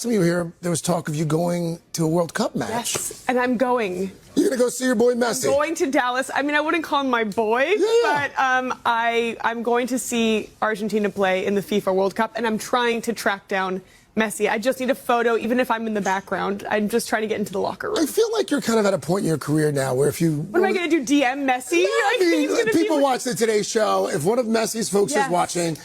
Some of you here, there was talk of you going to a World Cup match. Yes, and I'm going. You're going to go see your boy Messi? I'm going to Dallas. I mean, I wouldn't call him my boy, but I'm going to see Argentina play in the FIFA World Cup, and I'm trying to track down Messi. I just need a photo, even if I'm in the background. I'm just trying to get into the locker room. I feel like you're kind of at a point in your career now where if you... What am I going to do, DM Messi? Yeah, I mean, people watch the Today Show. If one of Messi's folks is watching,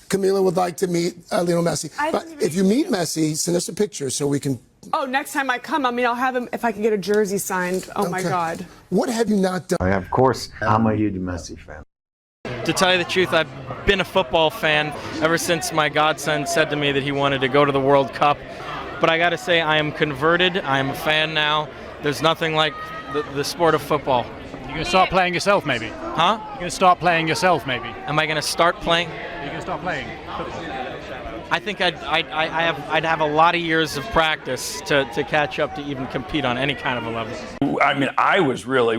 Camila would like to meet Lionel Messi. But if you meet Messi, send us a picture so we can... Oh, next time I come, I mean, I'll have him, if I can get a jersey signed. Oh, my God. What have you not done? Of course, I'm a huge Messi fan. To tell you the truth, I've been a football fan ever since my godson said to me that he wanted to go to the World Cup. But I got to say, I am converted. I am a fan now. There's nothing like the sport of football. You're going to start playing yourself, maybe? Huh? You're going to start playing yourself, maybe? Am I going to start playing? You're going to start playing football? I think I'd have a lot of years of practice to catch up to even compete on any kind of a level. I mean,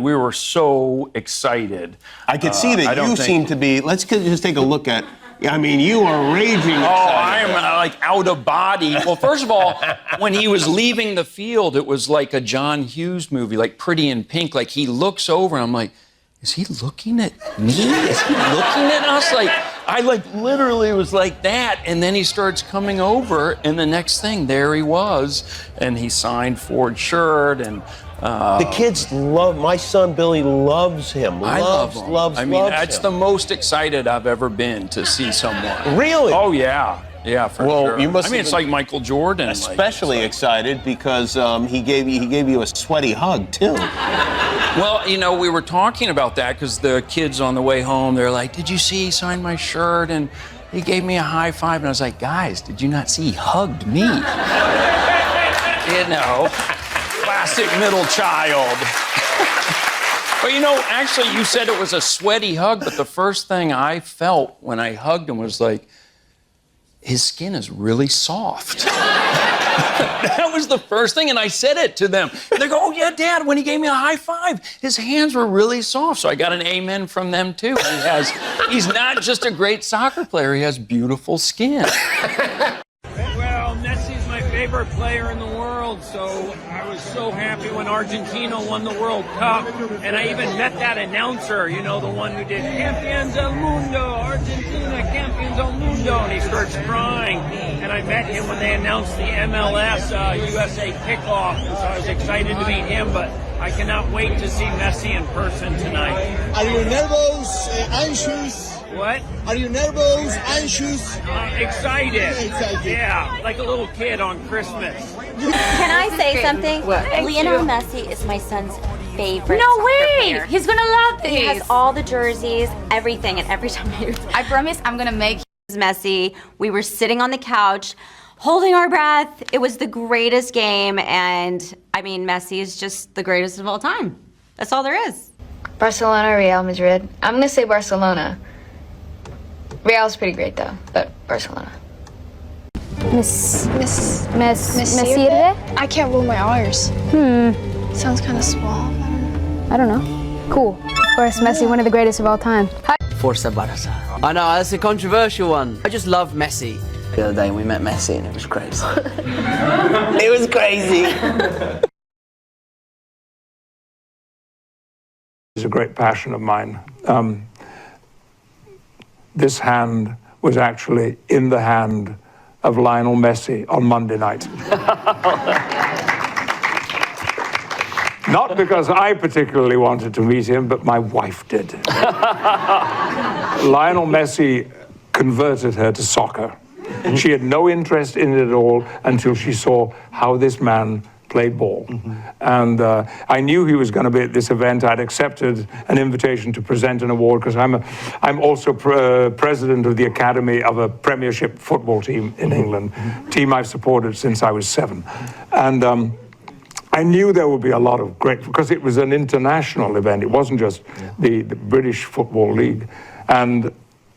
we were so excited. I could see that you seem to be, let's just take a look at, I mean, you are raging excited. I'm like out of body. Well, first of all, when he was leaving the field, it was like a John Hughes movie, like Pretty in Pink. Like he looks over and I'm like, is he looking at me? Is he looking at us? Like, I literally was like that, and then he starts coming over, and the next thing, there he was, and he signed Ford's shirt, and the kids love, my son Billy loves him. I love him. I mean, that's him. the most excited I've ever been to see someone. Really? Oh, yeah. Yeah, for sure. You must it's like Michael Jordan. Especially excited because he gave you a sweaty hug, too. Well, you know, we were talking about that because the kids on the way home, they're like, did you see he signed my shirt? And he gave me a high five. And I was like, guys, did you not see he hugged me? You know, classic middle child. But, you know, actually, you said it was a sweaty hug, but the first thing I felt when I hugged him was like, his skin is really soft. That was the first thing, and I said it to them. They go, oh, yeah, Dad, when he gave me a high five, his hands were really soft. So I got an amen from them, too. He's not just a great soccer player, he has beautiful skin. Well, Messi's my favorite player in the world, so I was so happy when Argentina won the World Cup. And I even met that announcer, you know, the one who did Campeones del Mundo, Argentina, Campeones del Mundo, and he starts crying. And I met him when they announced the MLS USA kickoff, so I was excited to meet him, but I cannot wait to see Messi in person tonight. Are you nervous, anxious? What? Are you nervous, anxious? Excited. Yeah, like a little kid on Christmas. Can I say something? Lionel Messi is my son's favorite. No way! Player. He's gonna love these. He has all the jerseys, everything, and every time I promise I'm gonna make Messi. We were sitting on the couch, holding our breath. It was the greatest game, and I mean, Messi is just the greatest of all time. That's all there is. Barcelona, Real Madrid. I'm gonna say Barcelona. Real's pretty great though, but Barcelona. Messi? I can't roll my R's. Sounds kind of small. I don't know. Cool. Of course, Messi, one of the greatest of all time. Forza Barça. I know, that's a controversial one. I just love Messi. The other day we met Messi and it was crazy. It was crazy. It's a great passion of mine. This hand was actually in the hand of Lionel Messi on Monday night. Not because I particularly wanted to meet him, but my wife did. Lionel Messi converted her to soccer. She had no interest in it at all until she saw how this man played ball. And I knew he was going to be at this event. I'd accepted an invitation to present an award because I'm also president of the academy of a Premiership football team in England, team I've supported since I was 7. And I knew there would be a lot of great, because it was an international event. It wasn't just the British Football League. And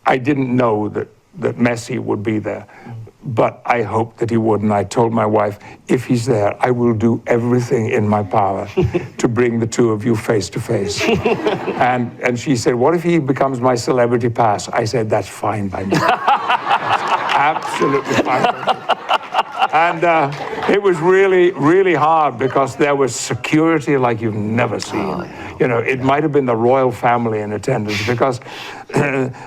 I didn't know that Messi would be there. But I hoped that he would, and I told my wife, if he's there, I will do everything in my power to bring the two of you face to face. And she said, what if he becomes my celebrity pass? I said, that's fine by me. That's absolutely fine by me. And it was really, really hard because there was security like you've never seen. You know, it might have been the royal family in attendance because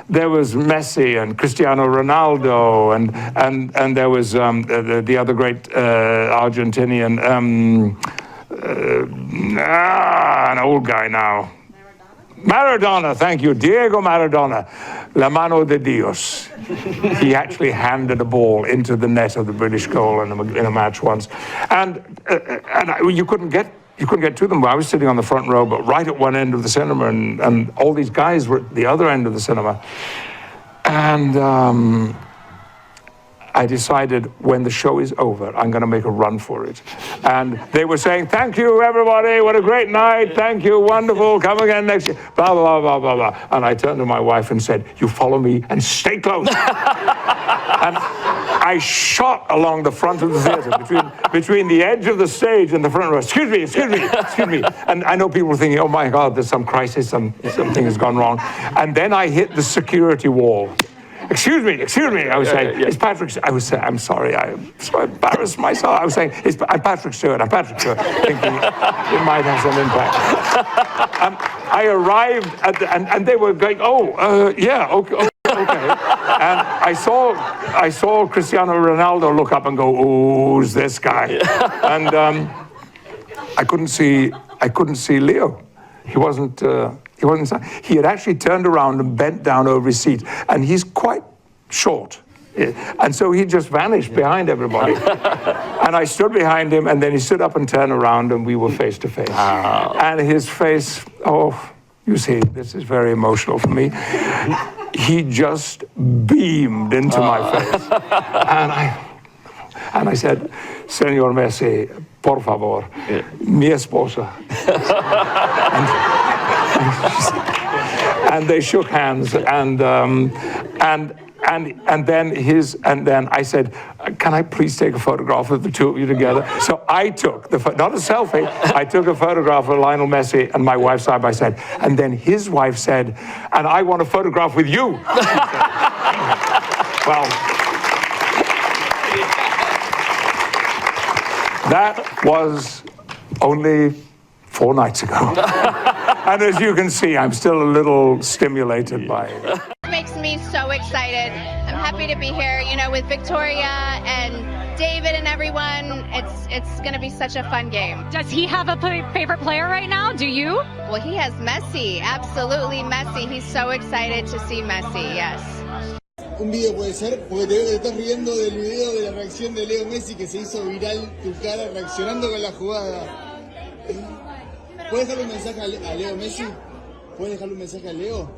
there was Messi and Cristiano Ronaldo and there was the other great Argentinian, an old guy now. Maradona, thank you, Diego Maradona, la mano de Dios. He actually handed a ball into the net of the British goal in a match once, and you couldn't get to them. I was sitting on the front row, but right at one end of the cinema, and all these guys were at the other end of the cinema, and I decided when the show is over, I'm going to make a run for it. And they were saying, thank you, everybody. What a great night. Thank you. Wonderful. Come again next year. Blah, blah, blah, blah, blah. And I turned to my wife and said, you follow me and stay close. And I shot along the front of the theater between the edge of the stage and the front row. Excuse me, excuse me, excuse me. And I know people were thinking, oh, my God, there's some crisis. Something has gone wrong. And then I hit the security wall. Excuse me, I was saying, it's Patrick, I was saying, I'm sorry, I'm so embarrassed myself. I was saying, I'm Patrick Stewart, thinking it might have some impact. I arrived at and they were going, yeah, okay. And I saw Cristiano Ronaldo look up and go, who's this guy? And I couldn't see Leo. He wasn't. He had actually turned around and bent down over his seat, and he's quite short. And so he just vanished behind everybody. And I stood behind him, and then he stood up and turned around, and we were face to face. Wow. And his face, you see, this is very emotional for me. He just beamed into my face. And I said, Señor Messi, por favor, mi esposa. And they shook hands, and then I said, can I please take a photograph of the two of you together? So I took not a selfie, I took a photograph of Lionel Messi and my wife side by side. And then his wife said, and I want a photograph with you. Well, that was only 4 nights ago. And as you can see, I'm still a little stimulated by it. It makes me so excited. I'm happy to be here, with Victoria and David and everyone. It's going to be such a fun game. Does he have a favorite player right now? Do you? Well, he has Messi. Absolutely Messi. He's so excited to see Messi, yes. Un video puede ser, porque te veo que te estás riendo del video de la reacción de Leo Messi que se hizo viral tu cara reaccionando con la jugada. ¿Puedes dejarle un mensaje a Leo Messi? ¿Puedes dejarle un mensaje a Leo?